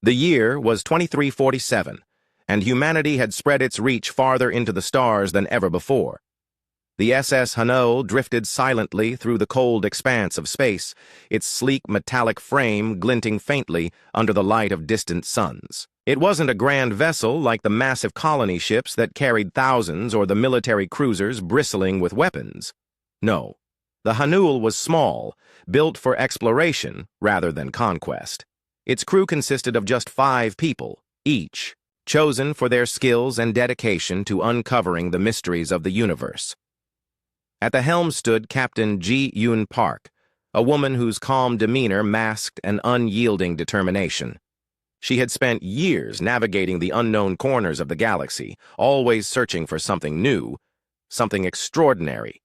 The year was 2347, and humanity had spread its reach farther into the stars than ever before. The SS Hanul drifted silently through the cold expanse of space, its sleek metallic frame glinting faintly under the light of distant suns. It wasn't a grand vessel like the massive colony ships that carried thousands or the military cruisers bristling with weapons. No, the Hanul was small, built for exploration rather than conquest. Its crew consisted of just 5 people, each, chosen for their skills and dedication to uncovering the mysteries of the universe. At the helm stood Captain Ji-Yoon Park, a woman whose calm demeanor masked an unyielding determination. She had spent years navigating the unknown corners of the galaxy, always searching for something new, something extraordinary.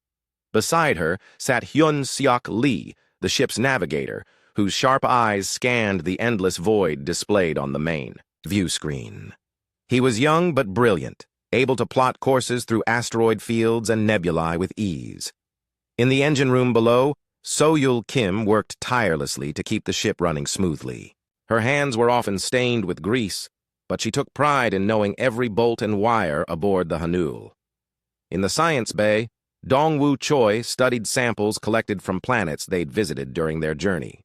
Beside her sat Hyun-Seok Lee, the ship's navigator, whose sharp eyes scanned the endless void displayed on the main view screen. He was young but brilliant, able to plot courses through asteroid fields and nebulae with ease. In the engine room below, So-Yul Kim worked tirelessly to keep the ship running smoothly. Her hands were often stained with grease, but she took pride in knowing every bolt and wire aboard the Hanul. In the science bay, Dongwoo Choi studied samples collected from planets they'd visited during their journey.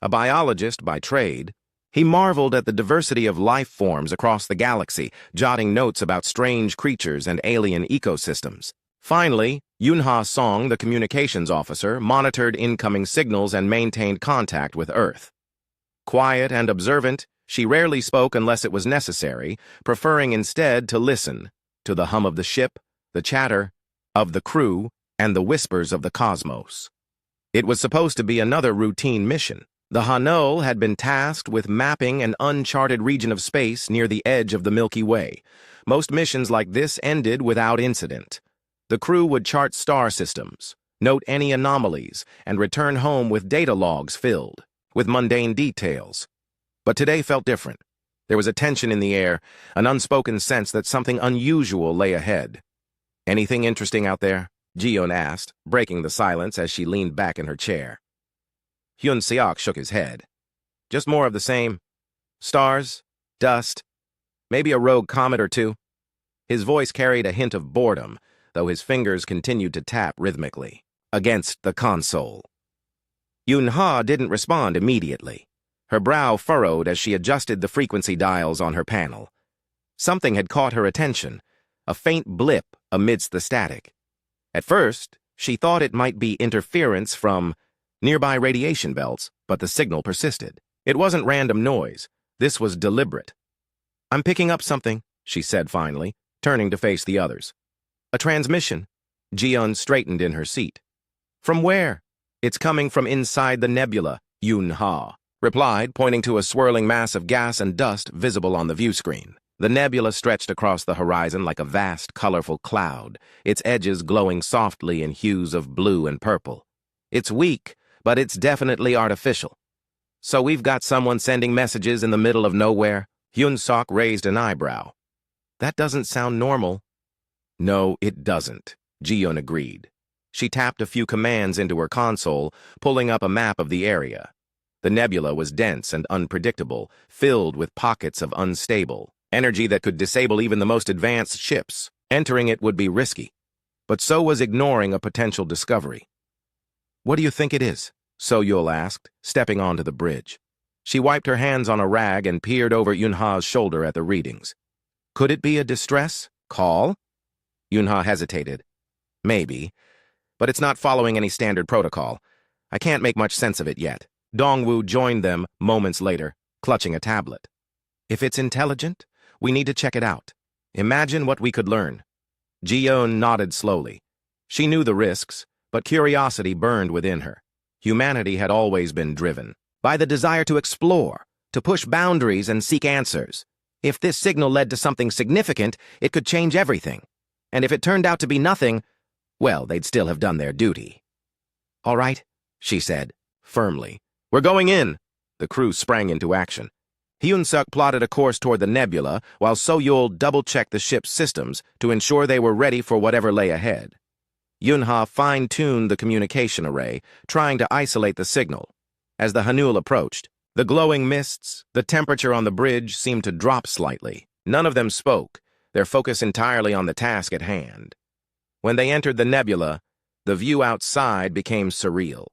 A biologist by trade, he marveled at the diversity of life forms across the galaxy, jotting notes about strange creatures and alien ecosystems. Finally, Yoon-Ha Song, the communications officer, monitored incoming signals and maintained contact with Earth. Quiet and observant, she rarely spoke unless it was necessary, preferring instead to listen to the hum of the ship, the chatter of the crew, and the whispers of the cosmos. It was supposed to be another routine mission. The Hanul had been tasked with mapping an uncharted region of space near the edge of the Milky Way. Most missions like this ended without incident. The crew would chart star systems, note any anomalies, and return home with data logs filled with mundane details. But today felt different. There was a tension in the air, an unspoken sense that something unusual lay ahead. "Anything interesting out there?" Ji-Yoon asked, breaking the silence as she leaned back in her chair. Hyun-Seok shook his head. "Just more of the same. Stars, dust, maybe a rogue comet or two." His voice carried a hint of boredom, though his fingers continued to tap rhythmically against the console. Yoon-Ha didn't respond immediately. Her brow furrowed as she adjusted the frequency dials on her panel. Something had caught her attention, a faint blip amidst the static. At first, she thought it might be interference from nearby radiation belts, but the signal persisted. It wasn't random noise. This was deliberate. "I'm picking up something," she said finally, turning to face the others. "A transmission." Ji-Yoon straightened in her seat. "From where?" "It's coming from inside the nebula," Yoon-Ha replied, pointing to a swirling mass of gas and dust visible on the view screen. The nebula stretched across the horizon like a vast, colorful cloud, its edges glowing softly in hues of blue and purple. "It's weak, but it's definitely artificial." "So we've got someone sending messages in the middle of nowhere?" Hyun-Seok raised an eyebrow. "That doesn't sound normal." "No, it doesn't," Ji-Yoon agreed. She tapped a few commands into her console, pulling up a map of the area. The nebula was dense and unpredictable, filled with pockets of unstable energy that could disable even the most advanced ships. Entering it would be risky, but so was ignoring a potential discovery. "What do you think it is?" So-Yul asked, stepping onto the bridge. She wiped her hands on a rag and peered over Yoon-Ha's shoulder at the readings. "Could it be a distress call?" Yoon-Ha hesitated. "Maybe, but it's not following any standard protocol. I can't make much sense of it yet." Dongwoo joined them moments later, clutching a tablet. "If it's intelligent, we need to check it out. Imagine what we could learn." Ji-Yoon nodded slowly. She knew the risks, but curiosity burned within her. Humanity had always been driven by the desire to explore, to push boundaries and seek answers. If this signal led to something significant, it could change everything. And if it turned out to be nothing, well, they'd still have done their duty. "All right," she said, firmly. "We're going in." The crew sprang into action. Hyun-Seok plotted a course toward the nebula, while So-Yul double-checked the ship's systems to ensure they were ready for whatever lay ahead. Yoon-Ha fine-tuned the communication array, trying to isolate the signal. As the Hanul approached, The glowing mists, the temperature on the bridge seemed to drop slightly. None of them spoke, their focus entirely on the task at hand. When they entered the nebula, the view outside became surreal.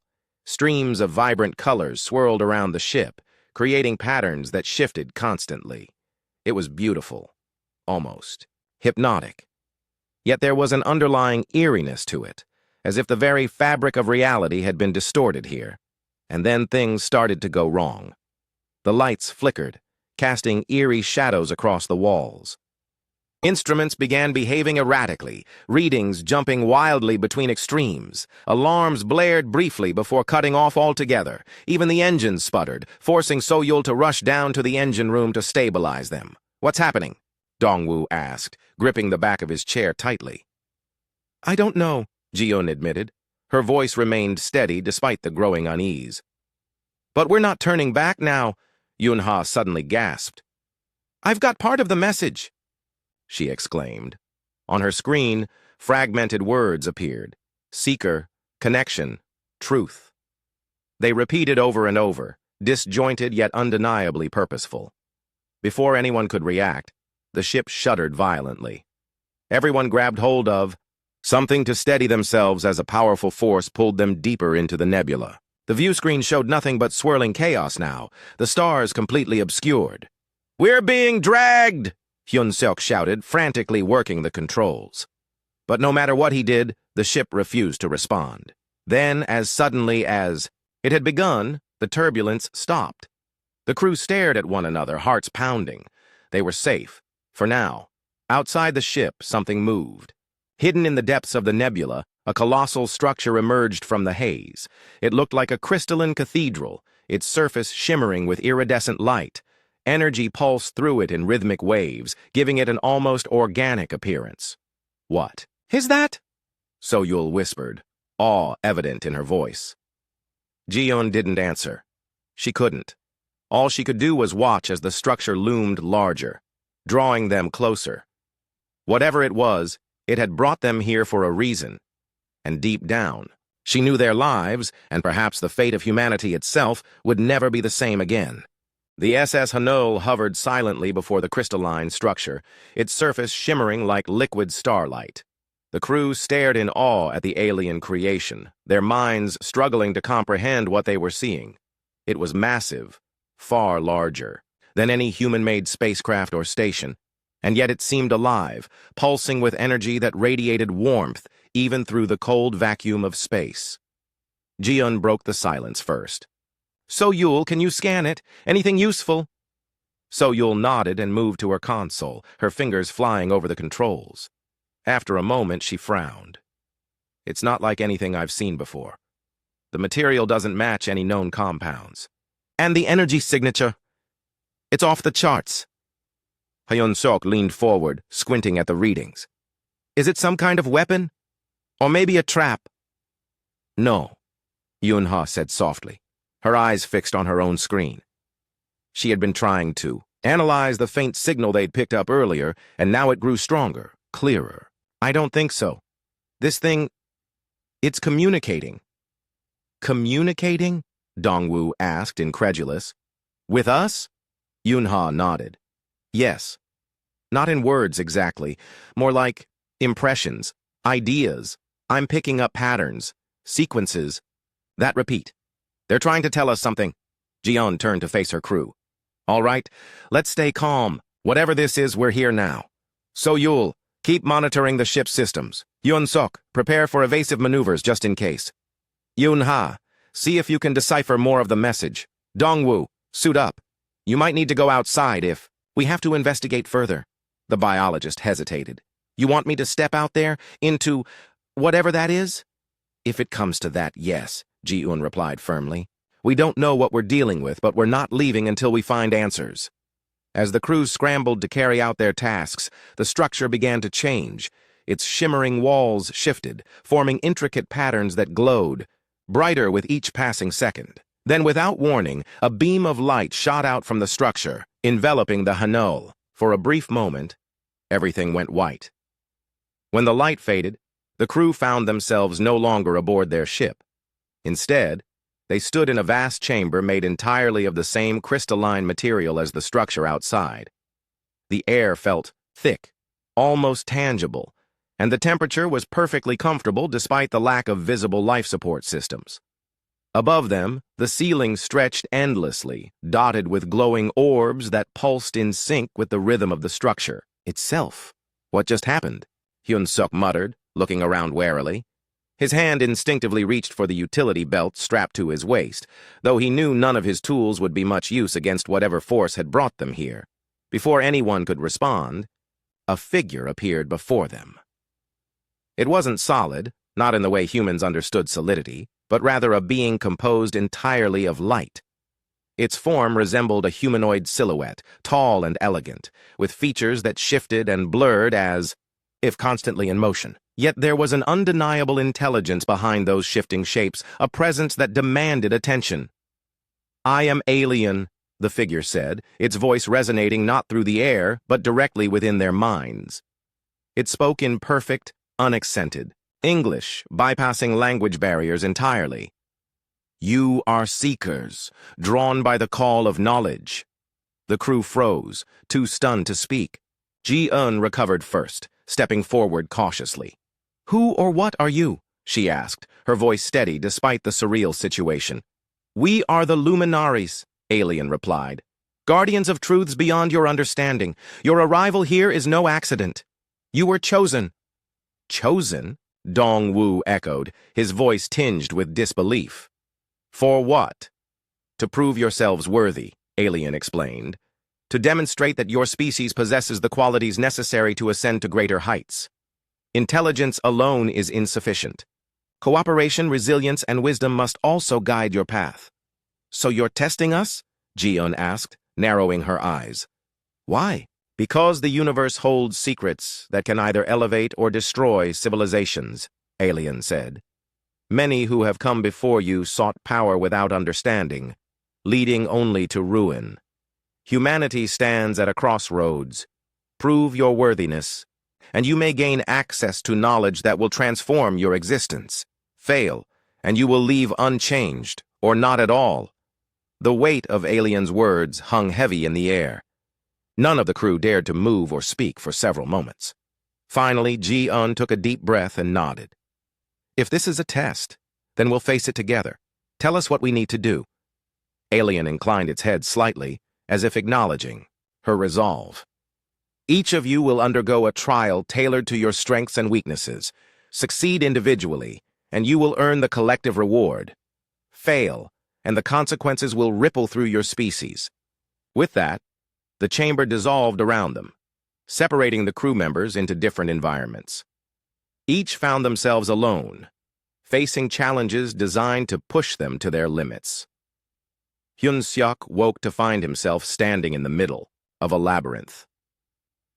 Streams of vibrant colors swirled around the ship, creating patterns that shifted constantly. It was beautiful, almost hypnotic. Yet there was an underlying eeriness to it, as if the very fabric of reality had been distorted here. And then things started to go wrong. The lights flickered, casting eerie shadows across the walls. Instruments began behaving erratically, readings jumping wildly between extremes. Alarms blared briefly before cutting off altogether. Even the engines sputtered, forcing So-Yul to rush down to the engine room to stabilize them. "What's happening?" Dongwu asked, gripping the back of his chair tightly. "I don't know," Ji-Eun admitted. Her voice remained steady despite the growing unease. "But we're not turning back now," Yun-Ha suddenly gasped. "I've got part of the message," she exclaimed. On her screen, fragmented words appeared. Seeker, connection, truth. They repeated over and over, disjointed yet undeniably purposeful. Before anyone could react, the ship shuddered violently. Everyone grabbed hold of something to steady themselves as a powerful force pulled them deeper into the nebula. The view screen showed nothing but swirling chaos now, the stars completely obscured. "We're being dragged!" Hyun-Seok shouted, frantically working the controls. But no matter what he did, the ship refused to respond. Then, as suddenly as it had begun, the turbulence stopped. The crew stared at one another, hearts pounding. They were safe, for now. Outside the ship, something moved. Hidden in the depths of the nebula, a colossal structure emerged from the haze. It looked like a crystalline cathedral, its surface shimmering with iridescent light. Energy pulsed through it in rhythmic waves, giving it an almost organic appearance. "What is that?" So-Yul whispered, awe evident in her voice. Ji-Eun didn't answer. She couldn't. All she could do was watch as the structure loomed larger, drawing them closer. Whatever it was, it had brought them here for a reason. And deep down, she knew their lives, and perhaps the fate of humanity itself, would never be the same again. The SS Hanul hovered silently before the crystalline structure, its surface shimmering like liquid starlight. The crew stared in awe at the alien creation, their minds struggling to comprehend what they were seeing. It was massive, far larger than any human-made spacecraft or station, and yet it seemed alive, pulsing with energy that radiated warmth even through the cold vacuum of space. Ji-Eun broke the silence first. "So-Yul, can you scan it? Anything useful?" So-Yul nodded and moved to her console, her fingers flying over the controls. After a moment, she frowned. "It's not like anything I've seen before. The material doesn't match any known compounds. And the energy signature? It's off the charts." Hyun-Seok leaned forward, squinting at the readings. "Is it some kind of weapon? Or maybe a trap?" "No," Yun-Ha said softly, her eyes fixed on her own screen. She had been trying to analyze the faint signal they'd picked up earlier, and now it grew stronger, clearer. "I don't think so. This thing, it's communicating." "Communicating?" Dongwu asked, incredulous. "With us?" Yun-Ha nodded. "Yes. Not in words exactly, more like impressions, ideas. I'm picking up patterns, sequences that repeat. They're trying to tell us something." Ji-Eun turned to face her crew. "All right, let's stay calm. Whatever this is, we're here now. So-Yul, keep monitoring the ship's systems. Hyun-Seok, prepare for evasive maneuvers just in case. Yun-Ha, see if you can decipher more of the message. Dongwu, suit up. You might need to go outside if we have to investigate further." The biologist hesitated. "You want me to step out there, into whatever that is?" "If it comes to that, yes," Ji-Eun replied firmly. "We don't know what we're dealing with, but we're not leaving until we find answers." As the crew scrambled to carry out their tasks, the structure began to change. Its shimmering walls shifted, forming intricate patterns that glowed, brighter with each passing second. Then, without warning, a beam of light shot out from the structure, enveloping the Hanul. For a brief moment, everything went white. When the light faded, the crew found themselves no longer aboard their ship. Instead, They stood in a vast chamber made entirely of the same crystalline material as the structure outside. The air felt thick, almost tangible, and the temperature was perfectly comfortable despite the lack of visible life support systems. Above them, the ceiling stretched endlessly, dotted with glowing orbs that pulsed in sync with the rhythm of the structure itself. What just happened? Hyun-suk muttered, looking around warily. His hand instinctively reached for the utility belt strapped to his waist, though he knew none of his tools would be much use against whatever force had brought them here. Before anyone could respond, a figure appeared before them. It wasn't solid, not in the way humans understood solidity, but rather a being composed entirely of light. Its form resembled a humanoid silhouette, tall and elegant, with features that shifted and blurred as if constantly in motion. Yet there was an undeniable intelligence behind those shifting shapes, a presence that demanded attention. "I am alien," the figure said, its voice resonating not through the air, but directly within their minds. It spoke in perfect, unaccented English, bypassing language barriers entirely. "You are seekers, drawn by the call of knowledge." The crew froze, too stunned to speak. Ji-eun recovered first, stepping forward cautiously. "Who or what are you?" she asked, her voice steady despite the surreal situation. "We are the Luminaries," Alien replied. "Guardians of truths beyond your understanding. Your arrival here is no accident. You were chosen." "Chosen?" Dong-woo echoed, his voice tinged with disbelief. "For what?" "To prove yourselves worthy," Alien explained. "To demonstrate that your species possesses the qualities necessary to ascend to greater heights. Intelligence alone is insufficient. Cooperation, resilience, and wisdom must also guide your path." "So you're testing us?" Ji-eun asked, narrowing her eyes. "Why?" "Because the universe holds secrets that can either elevate or destroy civilizations," Alien said. "Many who have come before you sought power without understanding, leading only to ruin. Humanity stands at a crossroads. Prove your worthiness, and you may gain access to knowledge that will transform your existence. Fail, and you will leave unchanged, or not at all." The weight of Alien's words hung heavy in the air. None of the crew dared to move or speak for several moments. Finally, Ji-eun took a deep breath and nodded. "If this is a test, then we'll face it together. Tell us what we need to do." Alien inclined its head slightly, as if acknowledging her resolve. "Each of you will undergo a trial tailored to your strengths and weaknesses. Succeed individually, and you will earn the collective reward. Fail, and the consequences will ripple through your species." With that, the chamber dissolved around them, separating the crew members into different environments. Each found themselves alone, facing challenges designed to push them to their limits. Hyun-suk woke to find himself standing in the middle of a labyrinth.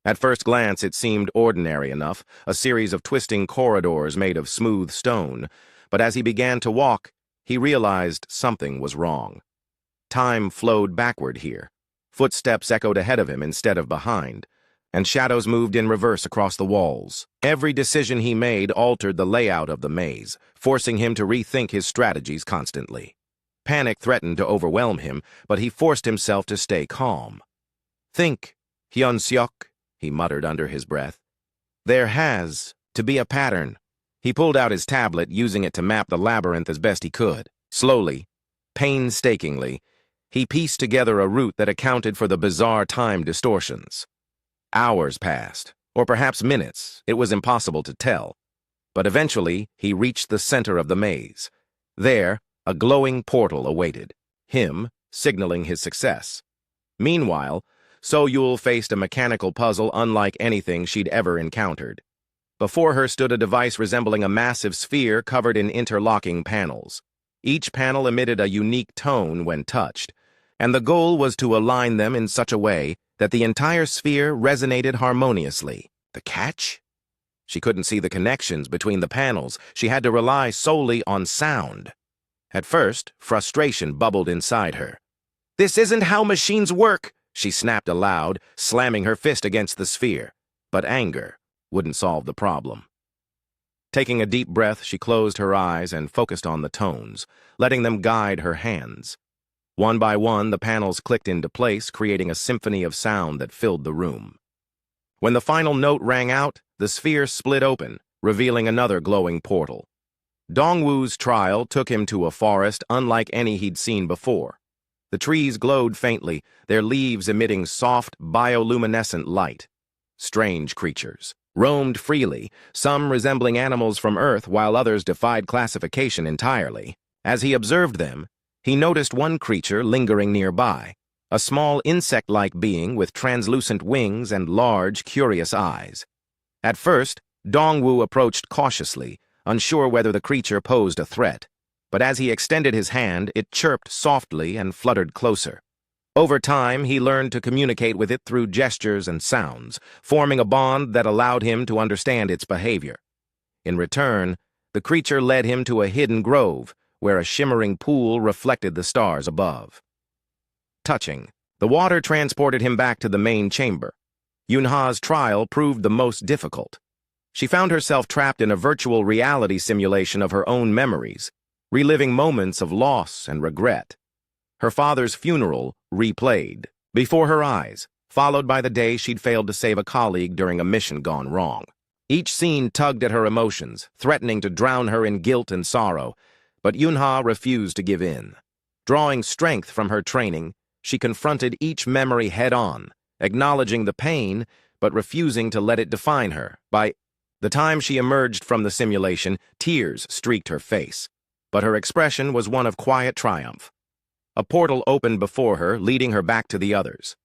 At first glance, it seemed ordinary enough, a series of twisting corridors made of smooth stone, but as he began to walk, he realized something was wrong. Time flowed backward here. Footsteps echoed ahead of him instead of behind, and shadows moved in reverse across the walls. Every decision he made altered the layout of the maze, forcing him to rethink his strategies constantly. Panic threatened to overwhelm him, but he forced himself to stay calm. "Think, Hyun-suk," he muttered under his breath. "There has to be a pattern." He pulled out his tablet, using it to map the labyrinth as best he could. Slowly, painstakingly, he pieced together a route that accounted for the bizarre time distortions. Hours passed, or perhaps minutes, it was impossible to tell. But eventually, he reached the center of the maze. There, a glowing portal awaited, him signaling his success. Meanwhile, So-Yul faced a mechanical puzzle unlike anything she'd ever encountered. Before her stood a device resembling a massive sphere covered in interlocking panels. Each panel emitted a unique tone when touched, and the goal was to align them in such a way that the entire sphere resonated harmoniously. The catch? She couldn't see the connections between the panels. She had to rely solely on sound. At first, frustration bubbled inside her. "This isn't how machines work," she snapped aloud, slamming her fist against the sphere. But anger wouldn't solve the problem. Taking a deep breath, she closed her eyes and focused on the tones, letting them guide her hands. One by one, the panels clicked into place, creating a symphony of sound that filled the room. When the final note rang out, the sphere split open, revealing another glowing portal. Dongwu's trial took him to a forest unlike any he'd seen before. The trees glowed faintly, their leaves emitting soft, bioluminescent light. Strange creatures roamed freely, some resembling animals from Earth while others defied classification entirely. As he observed them, he noticed one creature lingering nearby, a small insect-like being with translucent wings and large, curious eyes. At first, Dongwu approached cautiously, unsure whether the creature posed a threat, but as he extended his hand, it chirped softly and fluttered closer. Over time, he learned to communicate with it through gestures and sounds, forming a bond that allowed him to understand its behavior. In return, the creature led him to a hidden grove, where a shimmering pool reflected the stars above. Touching, the water transported him back to the main chamber. Yunha's trial proved the most difficult. She found herself trapped in a virtual reality simulation of her own memories, reliving moments of loss and regret. Her father's funeral replayed before her eyes, followed by the day she'd failed to save a colleague during a mission gone wrong. Each scene tugged at her emotions, threatening to drown her in guilt and sorrow, but Yunha refused to give in. Drawing strength from her training, she confronted each memory head-on, acknowledging the pain, but refusing to let it define her. By the time she emerged from the simulation, tears streaked her face, but her expression was one of quiet triumph. A portal opened before her, leading her back to the others.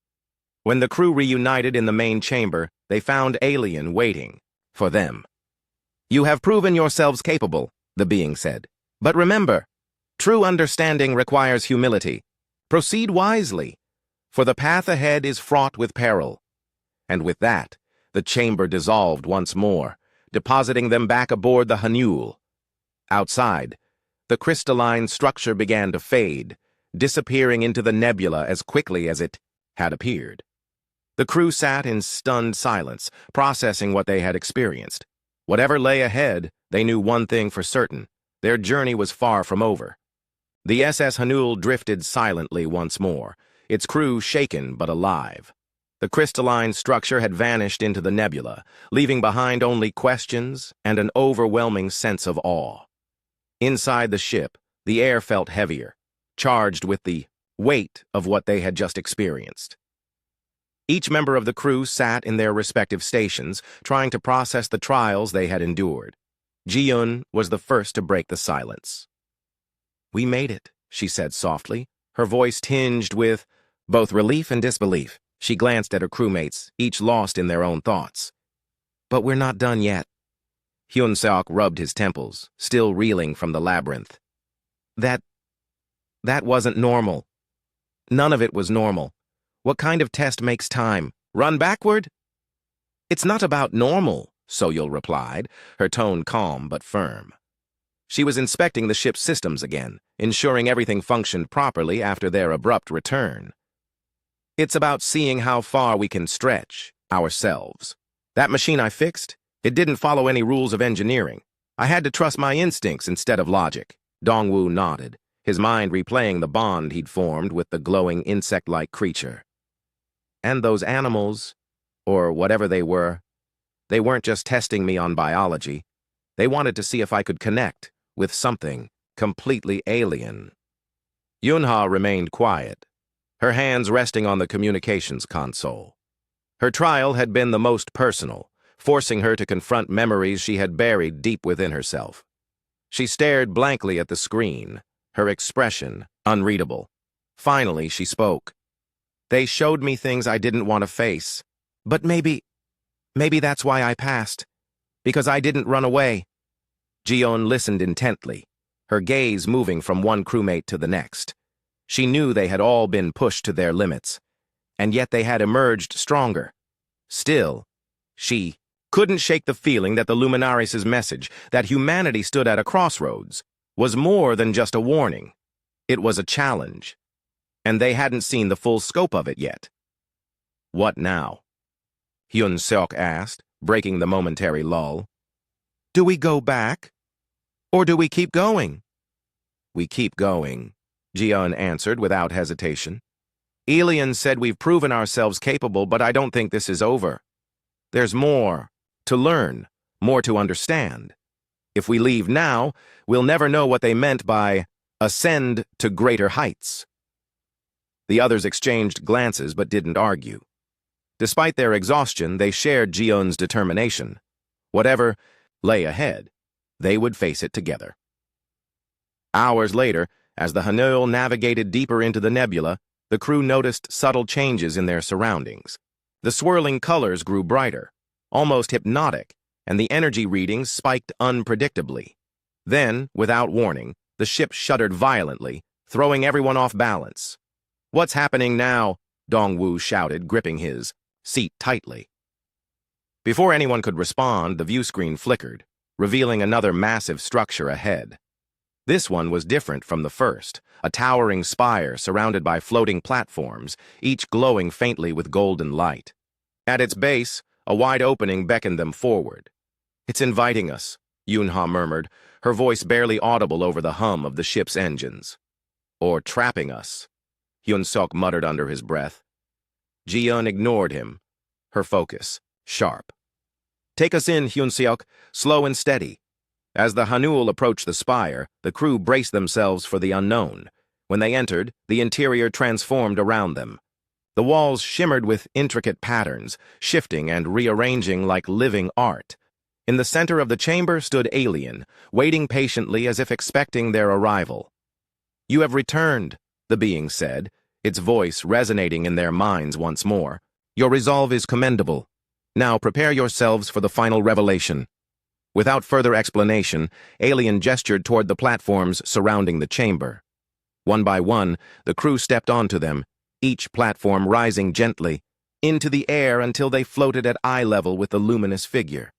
When the crew reunited in the main chamber, they found Alien waiting for them. "You have proven yourselves capable," the being said. "But remember, true understanding requires humility. Proceed wisely, for the path ahead is fraught with peril." And with that, the chamber dissolved once more, depositing them back aboard the Hanul. Outside, the crystalline structure began to fade, disappearing into the nebula as quickly as it had appeared. The crew sat in stunned silence, processing what they had experienced. Whatever lay ahead, they knew one thing for certain: their journey was far from over. The SS Hanul drifted silently once more, its crew shaken but alive. The crystalline structure had vanished into the nebula, leaving behind only questions and an overwhelming sense of awe. Inside the ship, the air felt heavier, charged with the weight of what they had just experienced. Each member of the crew sat in their respective stations, trying to process the trials they had endured. Ji-Yun was the first to break the silence. "We made it," she said softly, her voice tinged with both relief and disbelief. She glanced at her crewmates, each lost in their own thoughts. "But we're not done yet." Hyun-seok rubbed his temples, still reeling from the labyrinth. That wasn't normal. None of it was normal. What kind of test makes time run backward? "It's not about normal," Soyul replied, her tone calm but firm. She was inspecting the ship's systems again, ensuring everything functioned properly after their abrupt return. "It's about seeing how far we can stretch ourselves. That machine I fixed, it didn't follow any rules of engineering. I had to trust my instincts instead of logic." Dongwu nodded, his mind replaying the bond he'd formed with the glowing insect-like creature. "And those animals, or whatever they weren't just testing me on biology. They wanted to see if I could connect with something completely alien." Yunha remained quiet, her hands resting on the communications console. Her trial had been the most personal, forcing her to confront memories she had buried deep within herself. She stared blankly at the screen, her expression unreadable. Finally, she spoke. "They showed me things I didn't want to face. But maybe that's why I passed. Because I didn't run away." Ji-Yeon listened intently, her gaze moving from one crewmate to the next. She knew they had all been pushed to their limits, and yet they had emerged stronger. Still, she couldn't shake the feeling that the Luminaris' message, that humanity stood at a crossroads, was more than just a warning. It was a challenge, and they hadn't seen the full scope of it yet. "What now?" Hyun-seok asked, breaking the momentary lull. Do we go back? Or do we keep going? We keep going, Jiun answered without hesitation. Elian said we've proven ourselves capable, but I don't think this is over. There's more to learn, more to understand. If we leave now, we'll never know what they meant by ascend to greater heights. The others exchanged glances but didn't argue. Despite their exhaustion, they shared Jiun's determination. Whatever lay ahead, they would face it together. Hours later, as the Hanoil navigated deeper into the nebula, the crew noticed subtle changes in their surroundings. The swirling colors grew brighter, almost hypnotic, and the energy readings spiked unpredictably. Then, without warning, the ship shuddered violently, throwing everyone off balance. "What's happening now?" Dongwu shouted, gripping his seat tightly. Before anyone could respond, the view screen flickered, revealing another massive structure ahead. This one was different from the first, a towering spire surrounded by floating platforms, each glowing faintly with golden light. At its base, a wide opening beckoned them forward. "It's inviting us," Yunha murmured, her voice barely audible over the hum of the ship's engines. "Or trapping us," Hyun-seok muttered under his breath. Ji-eun ignored him, her focus sharp. "Take us in, Hyun-seok, slow and steady." As the Hanoul approached the spire, the crew braced themselves for the unknown. When they entered, the interior transformed around them. The walls shimmered with intricate patterns, shifting and rearranging like living art. In the center of the chamber stood Alien, waiting patiently as if expecting their arrival. "You have returned," the being said, its voice resonating in their minds once more. "Your resolve is commendable. Now prepare yourselves for the final revelation." Without further explanation, Alien gestured toward the platforms surrounding the chamber. One by one, the crew stepped onto them, each platform rising gently, into the air until they floated at eye level with the luminous figure.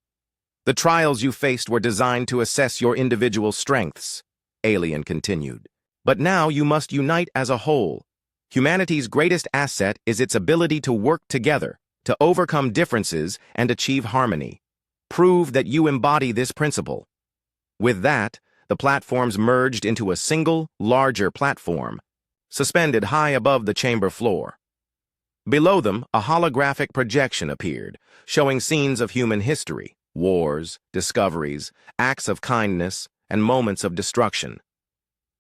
"The trials you faced were designed to assess your individual strengths," Alien continued. "But now you must unite as a whole. Humanity's greatest asset is its ability to work together, to overcome differences and achieve harmony. Prove that you embody this principle." With that, the platforms merged into a single, larger platform, suspended high above the chamber floor. Below them, a holographic projection appeared, showing scenes of human history, wars, discoveries, acts of kindness, and moments of destruction.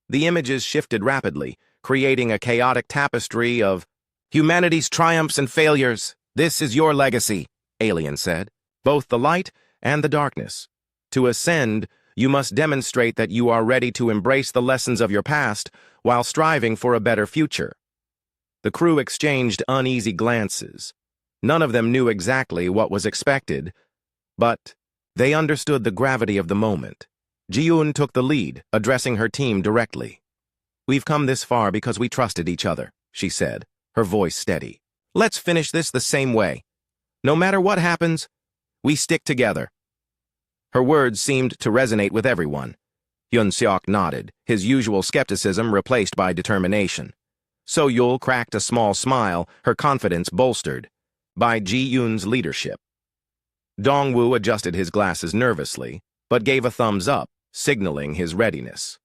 The images shifted rapidly, creating a chaotic tapestry of humanity's triumphs and failures. "This is your legacy," Alien said. "Both the light and the darkness. To ascend, you must demonstrate that you are ready to embrace the lessons of your past while striving for a better future." The crew exchanged uneasy glances. None of them knew exactly what was expected, but they understood the gravity of the moment. Ji-eun took the lead, addressing her team directly. "We've come this far because we trusted each other," she said, her voice steady. "Let's finish this the same way. No matter what happens, we stick together." Her words seemed to resonate with everyone. Hyun-seok nodded, his usual skepticism replaced by determination. So-yul cracked a small smile, her confidence bolstered by Ji-eun's leadership. Dongwu adjusted his glasses nervously, but gave a thumbs up, signaling his readiness.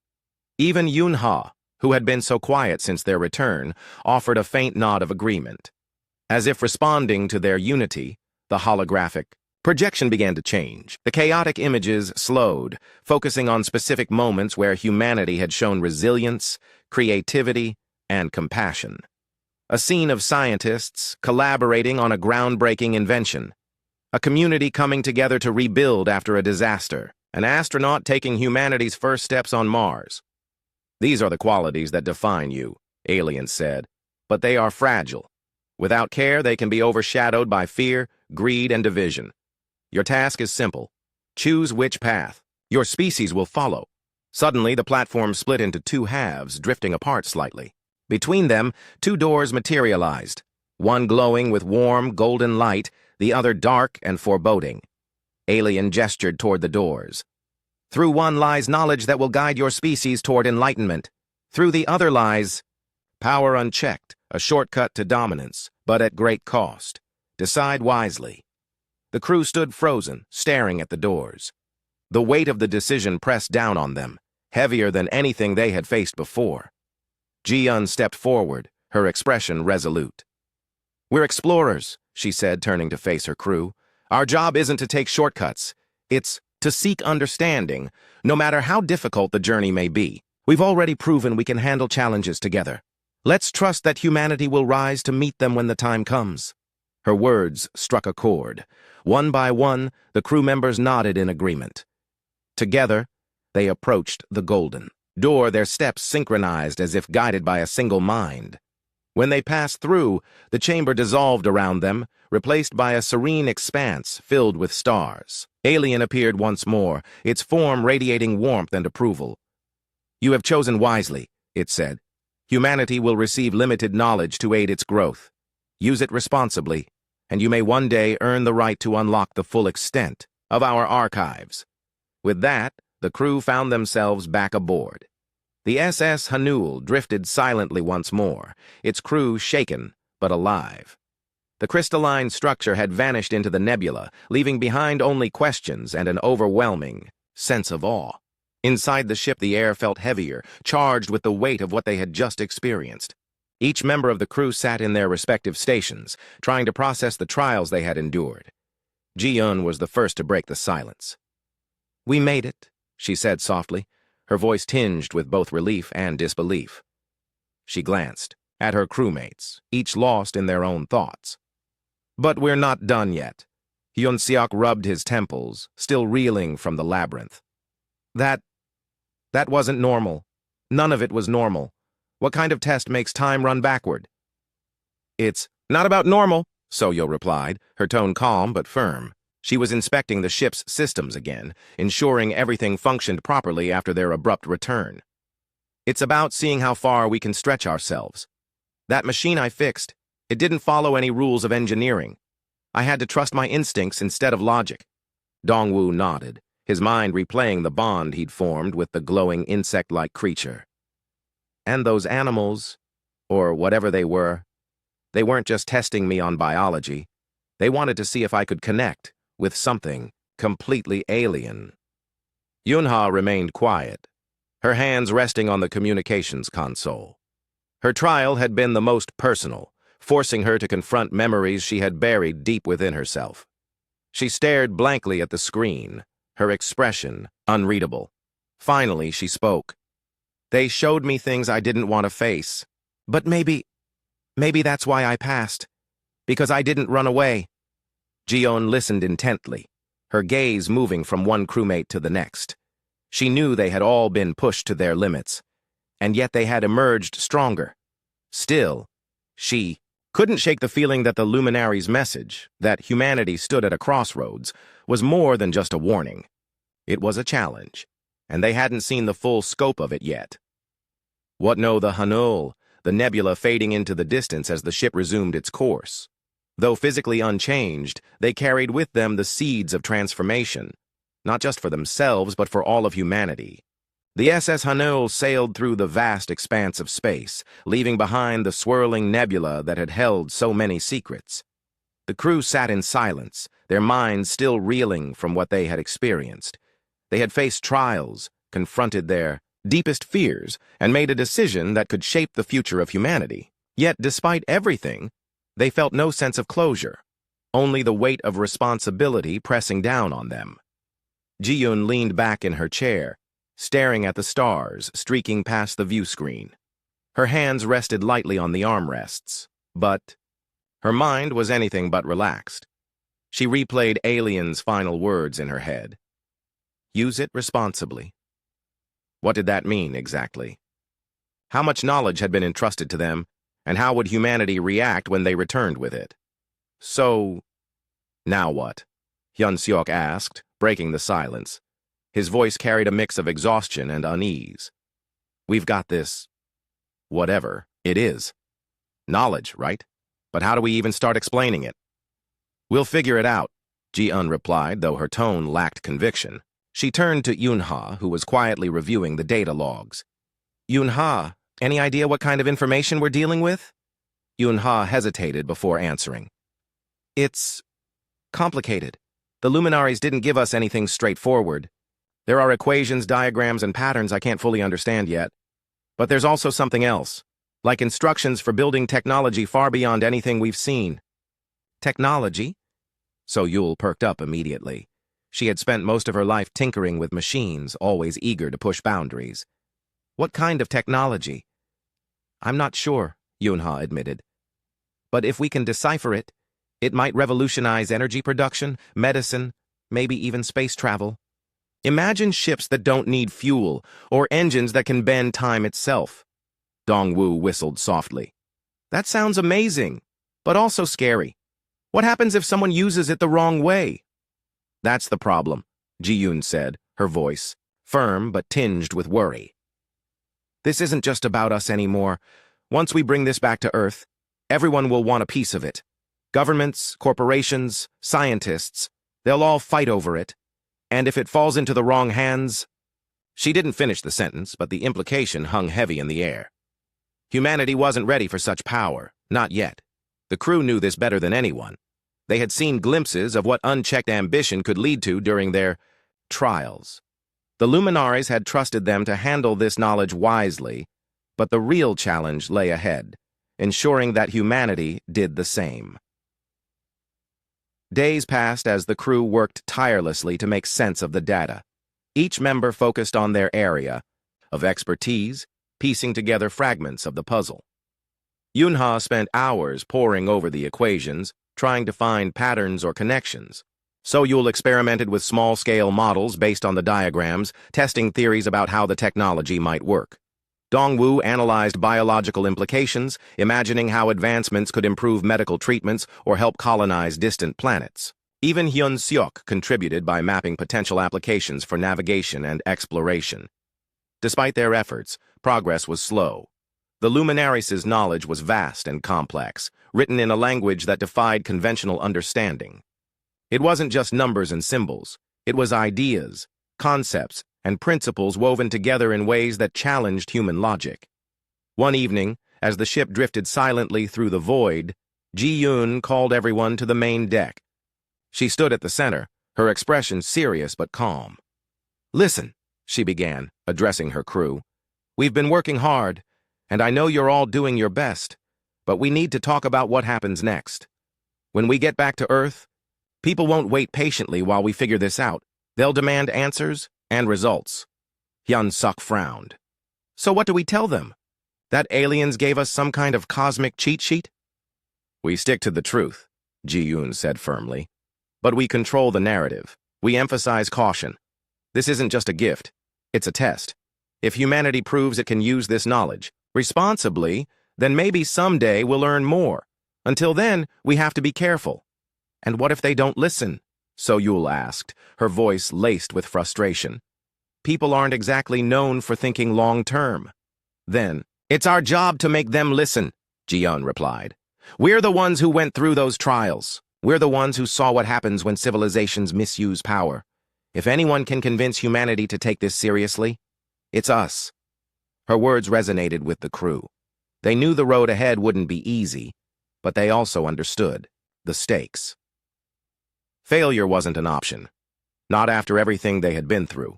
Even Yunha, who had been so quiet since their return, offered a faint nod of agreement. As if responding to their unity, the holographic projection began to change. The chaotic images slowed, focusing on specific moments where humanity had shown resilience, creativity, and compassion. A scene of scientists collaborating on a groundbreaking invention. A community coming together to rebuild after a disaster. An astronaut taking humanity's first steps on Mars. "These are the qualities that define you," Alien said, "but they are fragile. Without care, they can be overshadowed by fear, greed, and division. Your task is simple. Choose which path. Your species will follow." Suddenly, the platform split into two halves, drifting apart slightly. Between them, two doors materialized, one glowing with warm, golden light, the other dark and foreboding. Alien gestured toward the doors. "Through one lies knowledge that will guide your species toward enlightenment. Through the other lies power unchecked, a shortcut to dominance, but at great cost. Decide wisely." The crew stood frozen, staring at the doors. The weight of the decision pressed down on them, heavier than anything they had faced before. Ji-Yun stepped forward, her expression resolute. "We're explorers," she said, turning to face her crew. "Our job isn't to take shortcuts. It's to seek understanding, no matter how difficult the journey may be. We've already proven we can handle challenges together. Let's trust that humanity will rise to meet them when the time comes." Her words struck a chord. One by one, the crew members nodded in agreement. Together, they approached the golden door, their steps synchronized as if guided by a single mind. When they passed through, the chamber dissolved around them, replaced by a serene expanse filled with stars. Alien appeared once more, its form radiating warmth and approval. "You have chosen wisely," it said. "Humanity will receive limited knowledge to aid its growth. Use it responsibly, and you may one day earn the right to unlock the full extent of our archives." With that, the crew found themselves back aboard. The SS Hanul drifted silently once more, its crew shaken but alive. The crystalline structure had vanished into the nebula, leaving behind only questions and an overwhelming sense of awe. Inside the ship, the air felt heavier, charged with the weight of what they had just experienced. Each member of the crew sat in their respective stations, trying to process the trials they had endured. Ji-Yun was the first to break the silence. "We made it," she said softly, her voice tinged with both relief and disbelief. She glanced at her crewmates, each lost in their own thoughts. "But we're not done yet." Hyun-Seok rubbed his temples, still reeling from the labyrinth. That wasn't normal. None of it was normal. What kind of test makes time run backward?" "It's not about normal," Soyo replied, her tone calm but firm. She was inspecting the ship's systems again, ensuring everything functioned properly after their abrupt return. "It's about seeing how far we can stretch ourselves. That machine I fixed, it didn't follow any rules of engineering. I had to trust my instincts instead of logic." Dongwu nodded, his mind replaying the bond he'd formed with the glowing insect-like creature. "And those animals, or whatever they weren't just testing me on biology. They wanted to see if I could connect with something completely alien." Yunha remained quiet, her hands resting on the communications console. Her trial had been the most personal, forcing her to confront memories she had buried deep within herself. She stared blankly at the screen, her expression unreadable. Finally, she spoke. "They showed me things I didn't want to face. But maybe that's why I passed. Because I didn't run away." Ji-Yeon listened intently, her gaze moving from one crewmate to the next. She knew they had all been pushed to their limits, and yet they had emerged stronger. Still, she couldn't shake the feeling that the luminary's message, that humanity stood at a crossroads, was more than just a warning. It was a challenge, and they hadn't seen the full scope of it yet. What know the Hanul, the nebula fading into the distance as the ship resumed its course. Though physically unchanged, they carried with them the seeds of transformation, not just for themselves, but for all of humanity. The SS Hanul sailed through the vast expanse of space, leaving behind the swirling nebula that had held so many secrets. The crew sat in silence, their minds still reeling from what they had experienced. They had faced trials, confronted their deepest fears, and made a decision that could shape the future of humanity. Yet, despite everything, they felt no sense of closure, only the weight of responsibility pressing down on them. Ji-Yun leaned back in her chair, staring at the stars streaking past the view screen. Her hands rested lightly on the armrests, but her mind was anything but relaxed. She replayed Alien's final words in her head. Use it responsibly. What did that mean, exactly? How much knowledge had been entrusted to them, and how would humanity react when they returned with it? So, now what? Hyun-Seok asked, breaking the silence. His voice carried a mix of exhaustion and unease. We've got this, whatever it is. Knowledge, right? But how do we even start explaining it? We'll figure it out, Ji-Eun replied, though her tone lacked conviction. She turned to Yunha, who was quietly reviewing the data logs. Yunha, any idea what kind of information we're dealing with? Yunha hesitated before answering. It's complicated. The luminaries didn't give us anything straightforward. There are equations, diagrams, and patterns I can't fully understand yet. But there's also something else, like instructions for building technology far beyond anything we've seen. Technology? So Yule perked up immediately. She had spent most of her life tinkering with machines, always eager to push boundaries. What kind of technology? I'm not sure, Yunha admitted. But if we can decipher it, it might revolutionize energy production, medicine, maybe even space travel. Imagine ships that don't need fuel, or engines that can bend time itself. Dongwu whistled softly. That sounds amazing, but also scary. What happens if someone uses it the wrong way? That's the problem, Ji-yoon said, her voice firm but tinged with worry. This isn't just about us anymore. Once we bring this back to Earth, everyone will want a piece of it. Governments, corporations, scientists, they'll all fight over it. And if it falls into the wrong hands... She didn't finish the sentence, but the implication hung heavy in the air. Humanity wasn't ready for such power, not yet. The crew knew this better than anyone. They had seen glimpses of what unchecked ambition could lead to during their trials. The luminaries had trusted them to handle this knowledge wisely, but the real challenge lay ahead, ensuring that humanity did the same. Days passed as the crew worked tirelessly to make sense of the data. Each member focused on their area of expertise, piecing together fragments of the puzzle. Yunha spent hours poring over the equations, trying to find patterns or connections. So-yul experimented with small-scale models based on the diagrams, testing theories about how the technology might work. Dongwu analyzed biological implications, imagining how advancements could improve medical treatments or help colonize distant planets. Even Hyun-seok contributed by mapping potential applications for navigation and exploration. Despite their efforts, progress was slow. The luminaries' knowledge was vast and complex, written in a language that defied conventional understanding. It wasn't just numbers and symbols. It was ideas, concepts, and principles woven together in ways that challenged human logic. One evening, as the ship drifted silently through the void, Ji-yoon called everyone to the main deck. She stood at the center, her expression serious but calm. "Listen," she began, addressing her crew. "We've been working hard, and I know you're all doing your best, but we need to talk about what happens next. When we get back to Earth, people won't wait patiently while we figure this out. They'll demand answers and results." Hyun-suk frowned. "So what do we tell them? That aliens gave us some kind of cosmic cheat sheet?" "We stick to the truth," Ji-yoon said firmly. "But we control the narrative. We emphasize caution. This isn't just a gift. It's a test. If humanity proves it can use this knowledge responsibly, then maybe someday we'll learn more. Until then, we have to be careful." "And what if they don't listen?" So-yul asked, her voice laced with frustration. "People aren't exactly known for thinking long-term." "Then, it's our job to make them listen," Ji-yoon replied. "We're the ones who went through those trials. We're the ones who saw what happens when civilizations misuse power. If anyone can convince humanity to take this seriously, it's us." Her words resonated with the crew. They knew the road ahead wouldn't be easy, but they also understood the stakes. Failure wasn't an option, not after everything they had been through.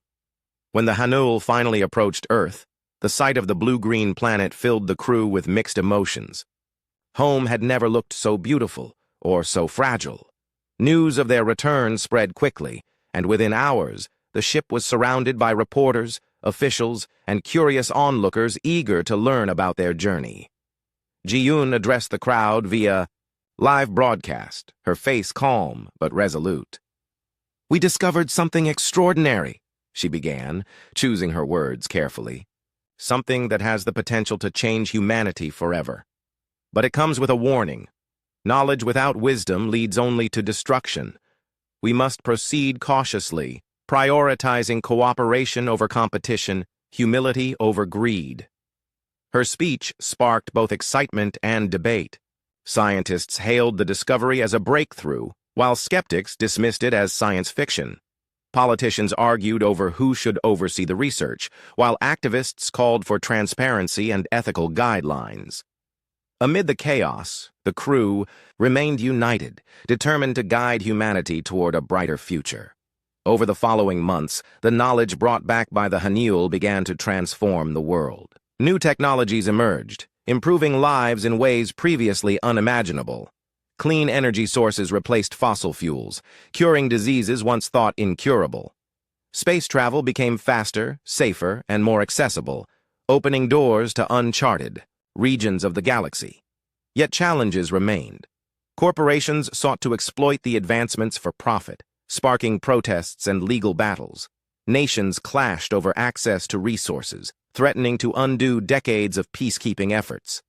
When the Hanul finally approached Earth, the sight of the blue-green planet filled the crew with mixed emotions. Home had never looked so beautiful or so fragile. News of their return spread quickly, and within hours, the ship was surrounded by reporters, officials, and curious onlookers eager to learn about their journey. Ji-yoon addressed the crowd via live broadcast, her face calm but resolute. "We discovered something extraordinary," she began, choosing her words carefully. "Something that has the potential to change humanity forever. But it comes with a warning. Knowledge without wisdom leads only to destruction. We must proceed cautiously, prioritizing cooperation over competition, humility over greed." Her speech sparked both excitement and debate. Scientists hailed the discovery as a breakthrough, while skeptics dismissed it as science fiction. Politicians argued over who should oversee the research, while activists called for transparency and ethical guidelines. Amid the chaos, the crew remained united, determined to guide humanity toward a brighter future. Over the following months, the knowledge brought back by the Hanul began to transform the world. New technologies emerged, improving lives in ways previously unimaginable. Clean energy sources replaced fossil fuels, curing diseases once thought incurable. Space travel became faster, safer, and more accessible, opening doors to uncharted regions of the galaxy. Yet challenges remained. Corporations sought to exploit the advancements for profit, sparking protests and legal battles. Nations clashed over access to resources, threatening to undo decades of peacekeeping efforts.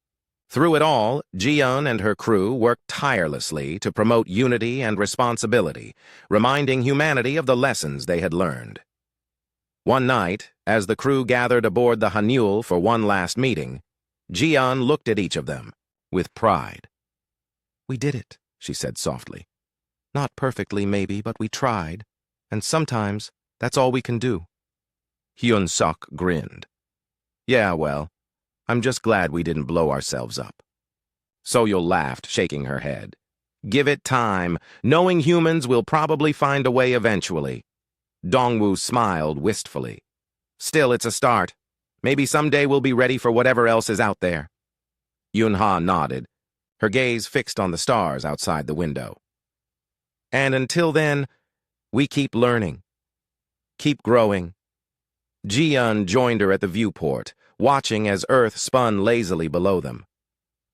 Through it all, Ji-yeon and her crew worked tirelessly to promote unity and responsibility, reminding humanity of the lessons they had learned. One night, as the crew gathered aboard the Hanul for one last meeting, Ji-yeon looked at each of them with pride. "We did it," she said softly. "Not perfectly, maybe, but we tried, and sometimes that's all we can do." Hyun-suk grinned. "Yeah, well, I'm just glad we didn't blow ourselves up." So-yeol laughed, shaking her head. "Give it time. Knowing humans will probably find a way eventually." Dongwoo smiled wistfully. "Still, it's a start. Maybe someday we'll be ready for whatever else is out there." Yun-ha nodded, her gaze fixed on the stars outside the window. "And until then, we keep learning. Keep growing." Ji-yeon joined her at the viewport, watching as Earth spun lazily below them.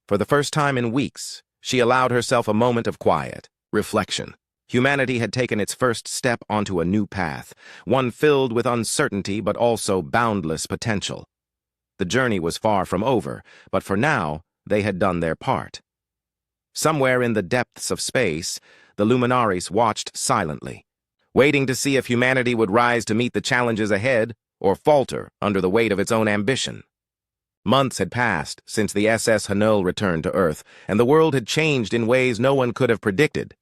For the first time in weeks, she allowed herself a moment of quiet, reflection. Humanity had taken its first step onto a new path, one filled with uncertainty but also boundless potential. The journey was far from over, but for now, they had done their part. Somewhere in the depths of space, the Luminaries watched silently, waiting to see if humanity would rise to meet the challenges ahead or falter under the weight of its own ambition. Months had passed since the SS Hanul returned to Earth, and the world had changed in ways no one could have predicted.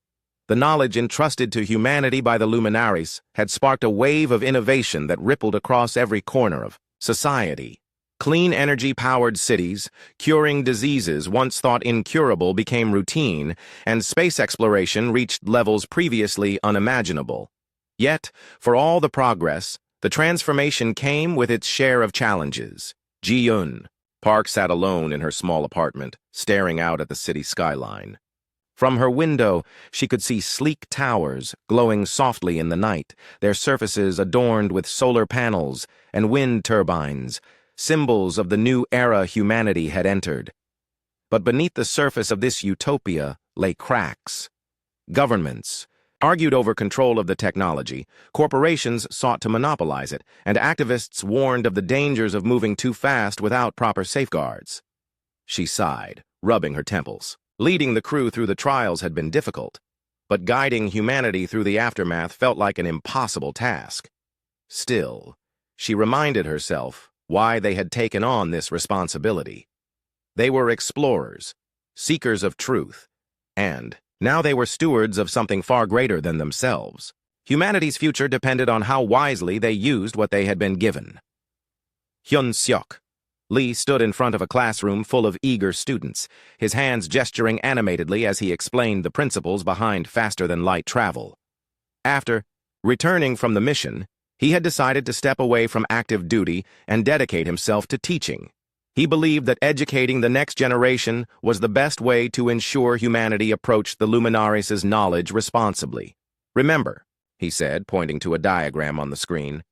The knowledge entrusted to humanity by the Luminaries had sparked a wave of innovation that rippled across every corner of society. Clean energy-powered cities, curing diseases once thought incurable became routine, and space exploration reached levels previously unimaginable. Yet, for all the progress, the transformation came with its share of challenges. Ji-yeon. Park sat alone in her small apartment, staring out at the city skyline. From her window, she could see sleek towers glowing softly in the night, their surfaces adorned with solar panels and wind turbines, symbols of the new era humanity had entered. But beneath the surface of this utopia lay cracks. Governments argued over control of the technology, corporations sought to monopolize it, and activists warned of the dangers of moving too fast without proper safeguards. She sighed, rubbing her temples. Leading the crew through the trials had been difficult, but guiding humanity through the aftermath felt like an impossible task. Still, she reminded herself why they had taken on this responsibility. They were explorers, seekers of truth, and now they were stewards of something far greater than themselves. Humanity's future depended on how wisely they used what they had been given. Hyun-seok. Lee stood in front of a classroom full of eager students, his hands gesturing animatedly as he explained the principles behind faster-than-light travel. After returning from the mission, he had decided to step away from active duty and dedicate himself to teaching. He believed that educating the next generation was the best way to ensure humanity approached the Luminaries' knowledge responsibly. "Remember," he said, pointing to a diagram on the screen,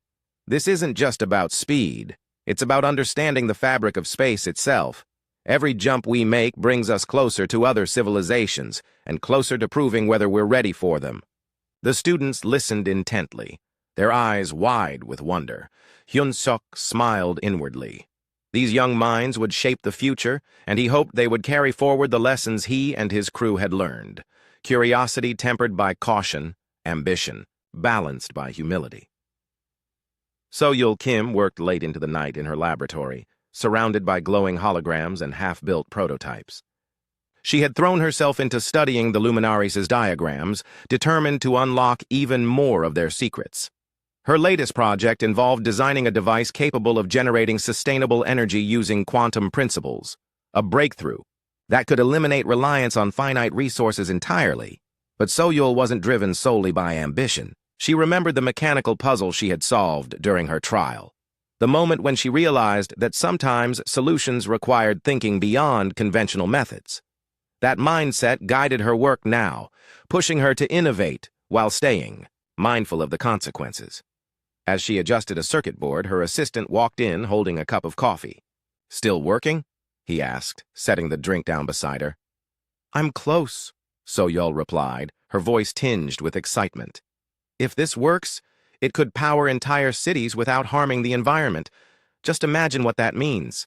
"this isn't just about speed. It's about understanding the fabric of space itself. Every jump we make brings us closer to other civilizations and closer to proving whether we're ready for them." The students listened intently, their eyes wide with wonder. Hyun-suk smiled inwardly. These young minds would shape the future, and he hoped they would carry forward the lessons he and his crew had learned. Curiosity tempered by caution, ambition balanced by humility. So-yeol Kim worked late into the night in her laboratory, surrounded by glowing holograms and half-built prototypes. She had thrown herself into studying the Luminaries' diagrams, determined to unlock even more of their secrets. Her latest project involved designing a device capable of generating sustainable energy using quantum principles, a breakthrough that could eliminate reliance on finite resources entirely. But So-yeol wasn't driven solely by ambition. She remembered the mechanical puzzle she had solved during her trial, the moment when she realized that sometimes solutions required thinking beyond conventional methods. That mindset guided her work now, pushing her to innovate while staying mindful of the consequences. As she adjusted a circuit board, her assistant walked in holding a cup of coffee. "Still working?" he asked, setting the drink down beside her. "I'm close," So-Yul replied, her voice tinged with excitement. "If this works, it could power entire cities without harming the environment. Just imagine what that means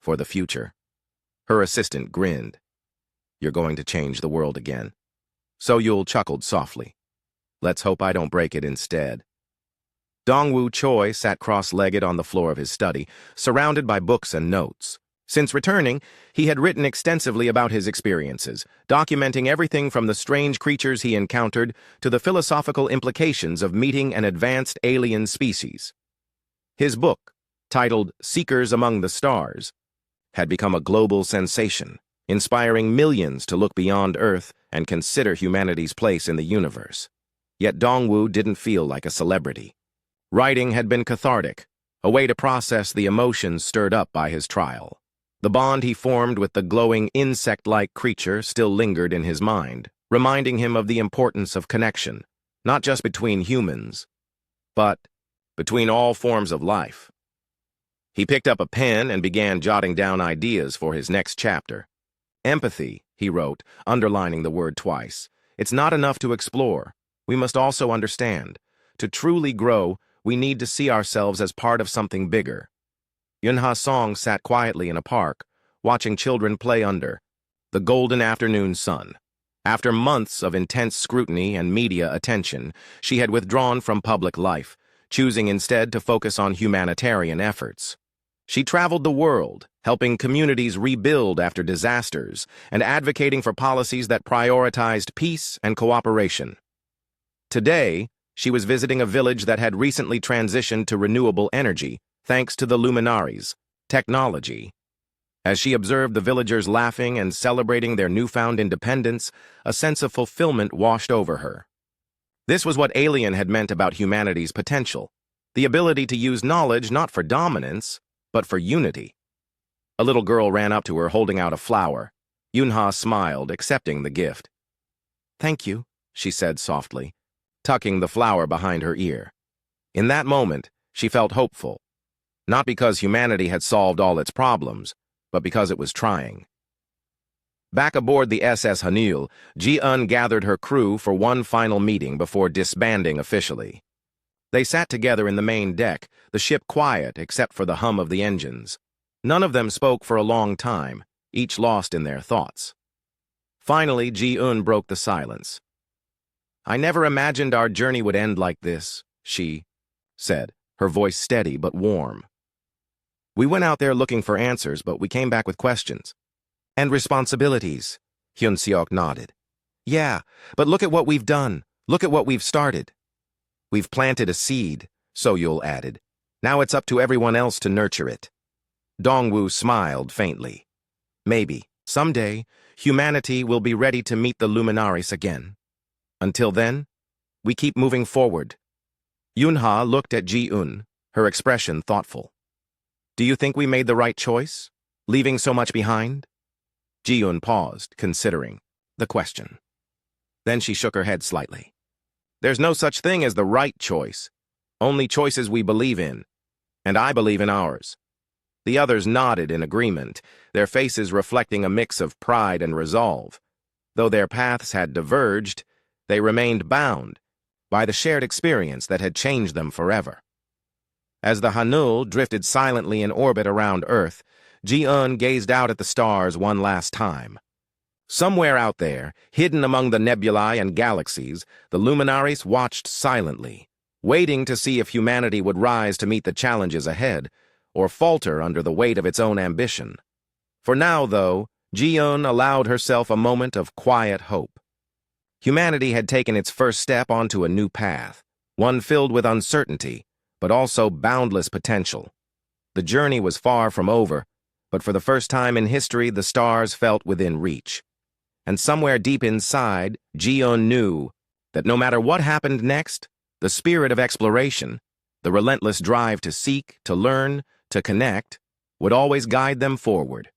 for the future." Her assistant grinned. "You're going to change the world again." So-Yul chuckled softly. "Let's hope I don't break it instead." Dongwoo Choi sat cross-legged on the floor of his study, surrounded by books and notes. Since returning, he had written extensively about his experiences, documenting everything from the strange creatures he encountered to the philosophical implications of meeting an advanced alien species. His book, titled Seekers Among the Stars, had become a global sensation, inspiring millions to look beyond Earth and consider humanity's place in the universe. Yet Dongwoo didn't feel like a celebrity. Writing had been cathartic, a way to process the emotions stirred up by his trial. The bond he formed with the glowing insect-like creature still lingered in his mind, reminding him of the importance of connection, not just between humans, but between all forms of life. He picked up a pen and began jotting down ideas for his next chapter. "Empathy," he wrote, underlining the word twice. "It's not enough to explore. We must also understand. To truly grow, we need to see ourselves as part of something bigger." Yunha Song sat quietly in a park, watching children play under the golden afternoon sun. After months of intense scrutiny and media attention, she had withdrawn from public life, choosing instead to focus on humanitarian efforts. She traveled the world, helping communities rebuild after disasters and advocating for policies that prioritized peace and cooperation. Today, she was visiting a village that had recently transitioned to renewable energy, thanks to the luminaries' technology. As she observed the villagers laughing and celebrating their newfound independence, a sense of fulfillment washed over her. This was what Alien had meant about humanity's potential, the ability to use knowledge not for dominance, but for unity. A little girl ran up to her holding out a flower. Yunha smiled, accepting the gift. "Thank you," she said softly, tucking the flower behind her ear. In that moment, she felt hopeful. Not because humanity had solved all its problems, but because it was trying. Back aboard the SS Hanul, Ji-eun gathered her crew for one final meeting before disbanding officially. They sat together in the main deck, the ship quiet except for the hum of the engines. None of them spoke for a long time, each lost in their thoughts. Finally, Ji-eun broke the silence. "I never imagined our journey would end like this," she said, her voice steady but warm. "We went out there looking for answers, but we came back with questions." "And responsibilities," Hyun-seok nodded. "Yeah, but look at what we've done. Look at what we've started." "We've planted a seed," So-Yul added. "Now it's up to everyone else to nurture it." Dongwoo smiled faintly. "Maybe, someday, humanity will be ready to meet the Luminaries again. Until then, we keep moving forward." Yunha looked at Ji-eun, her expression thoughtful. "Do you think we made the right choice, leaving so much behind?" Ji-eun paused, considering the question. Then she shook her head slightly. "There's no such thing as the right choice, only choices we believe in, and I believe in ours." The others nodded in agreement, their faces reflecting a mix of pride and resolve. Though their paths had diverged, they remained bound by the shared experience that had changed them forever. As the Hanul drifted silently in orbit around Earth, Ji-eun gazed out at the stars one last time. Somewhere out there, hidden among the nebulae and galaxies, the luminaries watched silently, waiting to see if humanity would rise to meet the challenges ahead, or falter under the weight of its own ambition. For now, though, Ji-eun allowed herself a moment of quiet hope. Humanity had taken its first step onto a new path, one filled with uncertainty, but also boundless potential. The journey was far from over, but for the first time in history, the stars felt within reach. And somewhere deep inside, Ji-eun knew that no matter what happened next, The spirit of exploration, the relentless drive to seek, to learn, to connect, would always guide them forward.